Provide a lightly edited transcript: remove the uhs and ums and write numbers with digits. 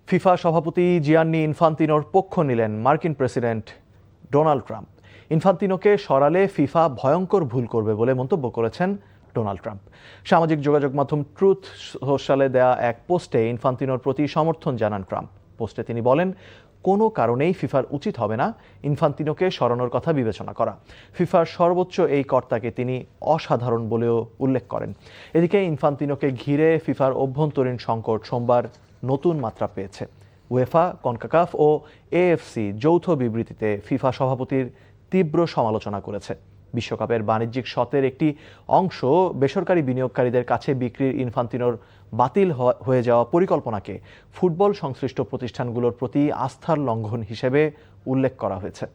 FIFA সভাপতি Gianni ইনফান্তিনোর পক্ষ নিলেন মার্কিন প্রেসিডেন্ট ডোনাল্ড ট্রাম্প। ইনফান্তিনোকে সরালে ফিফা ভয়ঙ্কর ভুল করবে বলে মন্তব্য করেছেন ডোনাল্ড ট্রাম্প। সামাজিক যোগাযোগ মাধ্যম ট্রুথ সোশ্যালে দেয়া এক পোস্টে ইনফান্তিনোর প্রতি সমর্থন জানান ট্রাম্প। পোস্টে তিনি বলেন, কোনো কারণেই ফিফার উচিত হবে না ইনফান্তিনোকে সরানোর কথা বিবেচনা করা। ফিফার সর্বোচ্চ এই কর্তাকে তিনি অসাধারণ বলেও উল্লেখ করেন। এদিকে ইনফান্তিনোকে ঘিরে ফিফার অভ্যন্তরীণ সংকট সোমবার নতুন মাত্রা পেয়েছে। উয়েফা, কনকাকাফ ও এএফসি যৌথ বিবৃতিতে ফিফা সভাপতির তীব্র সমালোচনা করেছে। বিশ্বকাপের বাণিজ্যিক শতের একটি অংশ বেসরকারি বিনিয়োগকারীদের কাছে বিক্রির ইনফান্তিনোর বাতিল হয়ে যাওয়া পরিকল্পনাকে ফুটবল সংশ্লিষ্ট প্রতিষ্ঠানগুলোর প্রতি আস্থার লঙ্ঘন হিসেবে উল্লেখ করা হয়েছে।